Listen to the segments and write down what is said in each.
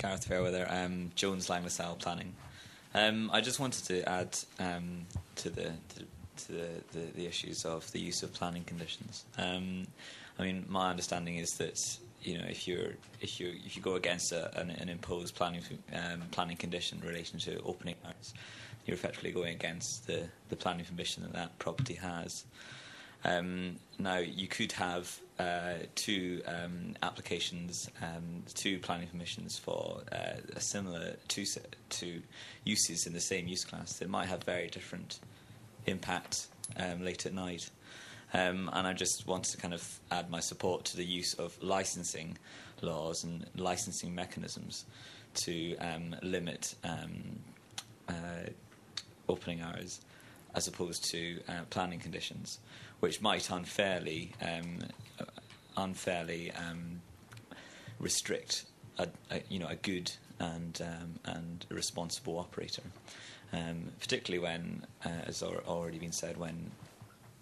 Gareth Fairweather, Jones Lang LaSalle Planning. I just wanted to add to the issues of the use of planning conditions. I mean, my understanding is that if you go against an imposed planning condition in relation to opening hours, you're effectively going against the planning permission that property has. Now, you could have two applications, two planning permissions for a similar two uses in the same use class that might have very different impact late at night. And I just want to kind of add my support to the use of licensing laws and licensing mechanisms to limit opening hours as opposed to planning conditions, which might unfairly restrict a good and a responsible operator, particularly when, as already been said, when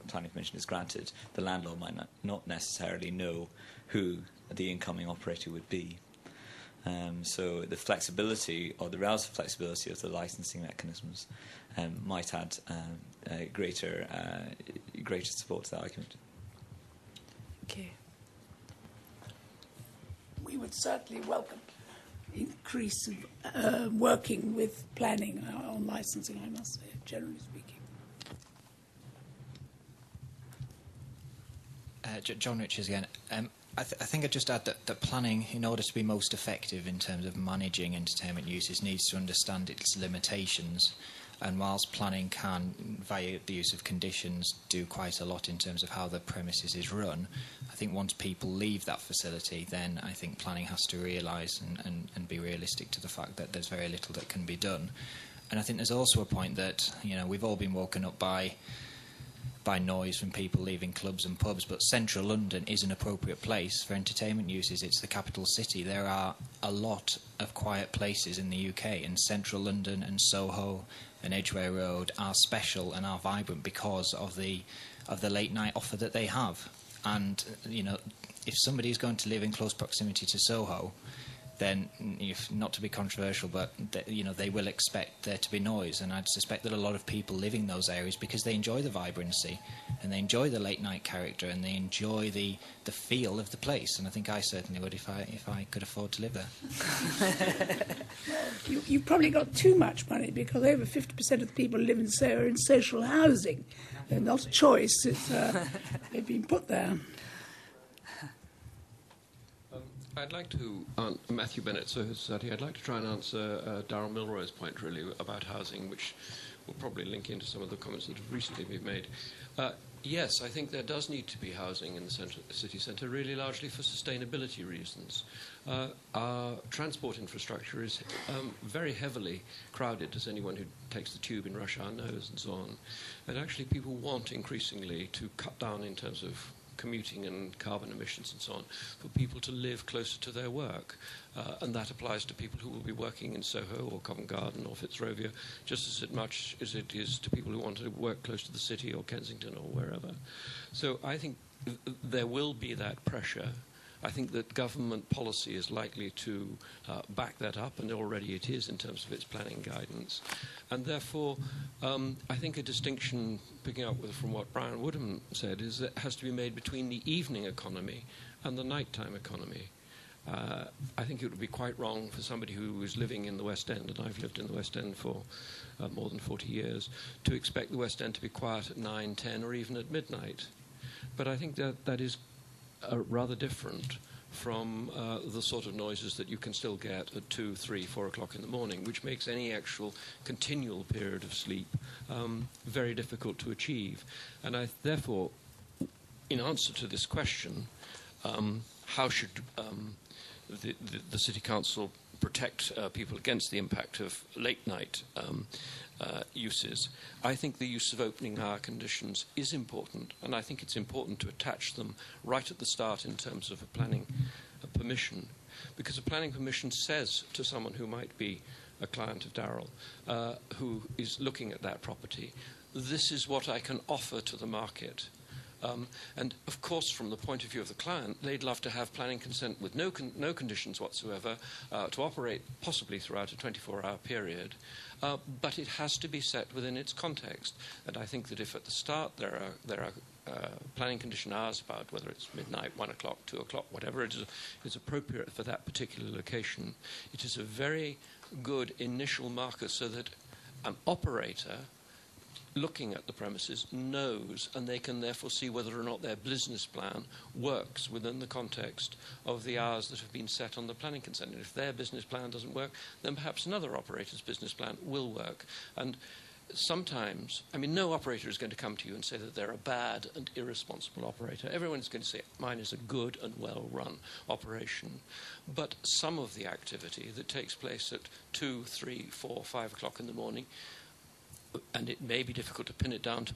planning permission is granted, the landlord might not necessarily know who the incoming operator would be. So the flexibility, or the relative flexibility, of the licensing mechanisms might add greater support to that argument. Okay. We would certainly welcome increase of working with planning on licensing, I must say, generally speaking. John Richards again. I think I'd just add that planning, in order to be most effective in terms of managing entertainment uses, needs to understand its limitations. And whilst planning can, via the use of conditions, do quite a lot in terms of how the premises is run, I think once people leave that facility, then I think planning has to realise and be realistic to the fact that there's very little that can be done. And I think there's also a point that, we've all been woken up by noise from people leaving clubs and pubs, but central London is an appropriate place for entertainment uses. It's the capital city. There are a lot of quiet places in the UK, and central London and Soho and Edgware Road are special and are vibrant because of the late night offer that they have. And if somebody is going to live in close proximity to Soho, then, if not to be controversial, but they will expect there to be noise, and I'd suspect that a lot of people live in those areas because they enjoy the vibrancy, and they enjoy the late night character, and they enjoy the feel of the place. And I think I certainly would if I could afford to live there. You've probably got too much money, because over 50% of the people who live in Soho are in social housing. They're not a choice. They've been put there. I'd like to, Matthew Bennett, Soho Society, I'd like to try and answer Darrell Milroy's point, really, about housing, which will probably link into some of the comments that have recently been made. Yes, I think there does need to be housing in the city centre, really largely for sustainability reasons. Our transport infrastructure is very heavily crowded, as anyone who takes the tube in rush hour knows, and so on. And actually people want increasingly to cut down in terms of commuting and carbon emissions and so on, for people to live closer to their work. And that applies to people who will be working in Soho or Covent Garden or Fitzrovia just as much as it is to people who want to work close to the city or Kensington or wherever. So I think there will be that pressure. I think that government policy is likely to back that up, and already it is in terms of its planning guidance. And therefore, I think a distinction, picking up from what Brian Woodham said, is that it has to be made between the evening economy and the nighttime economy. I think it would be quite wrong for somebody who is living in the West End, and I've lived in the West End for more than 40 years, to expect the West End to be quiet at 9, 10, or even at midnight. But I think that is rather different from the sort of noises that you can still get at 2, 3, 4 o'clock in the morning, which makes any actual continual period of sleep very difficult to achieve. And therefore, in answer to this question, how should the City Council protect people against the impact of late night uses? I think the use of opening hour conditions is important, and I think it's important to attach them right at the start in terms of a planning permission, because a planning permission says to someone who might be a client of Darrell, who is looking at that property, this is what I can offer to the market And of course, from the point of view of the client, they'd love to have planning consent with no conditions whatsoever to operate possibly throughout a 24-hour period. But it has to be set within its context. And I think that if at the start there are planning condition hours about whether it's midnight, 1 o'clock, 2 o'clock, whatever it is appropriate for that particular location, it is a very good initial marker so that an operator looking at the premises knows, and they can therefore see whether or not their business plan works within the context of the hours that have been set on the planning consent. And if their business plan doesn't work, then perhaps another operator's business plan will work. And sometimes, I mean, no operator is going to come to you and say that they're a bad and irresponsible operator. Everyone's going to say, mine is a good and well-run operation. But some of the activity that takes place at 2, 3, 4, 5 o'clock in the morning, and it may be difficult to pin it down to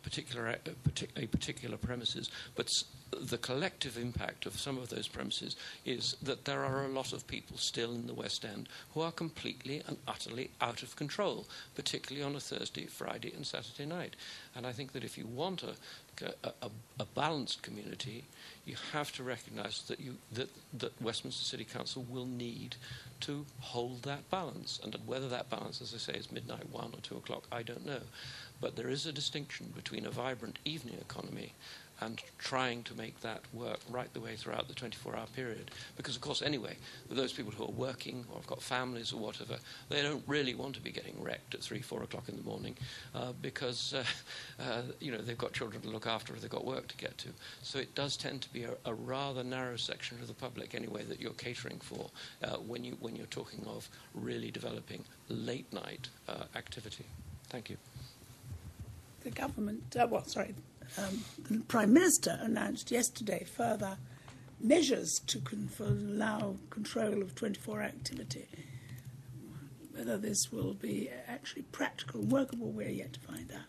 a particular premises, but the collective impact of some of those premises is that there are a lot of people still in the West End who are completely and utterly out of control, particularly on a Thursday, Friday and Saturday night. And I think that if you want a balanced community, you have to recognise that Westminster City Council will need to hold that balance. And whether that balance, as I say, is midnight, 1 or 2 o'clock, I don't know. But there is a distinction between a vibrant evening economy and trying to make that work right the way throughout the 24-hour period. Because, of course, anyway, those people who are working or have got families or whatever, they don't really want to be getting wrecked at 3, 4 o'clock in the morning because, they've got children to look after or they've got work to get to. So it does tend to be a rather narrow section of the public, anyway, that you're catering for when you're talking of really developing late-night activity. Thank you. The government, the Prime Minister announced yesterday further measures to allow control of 24-hour activity. Whether this will be actually practical and workable, we're yet to find out.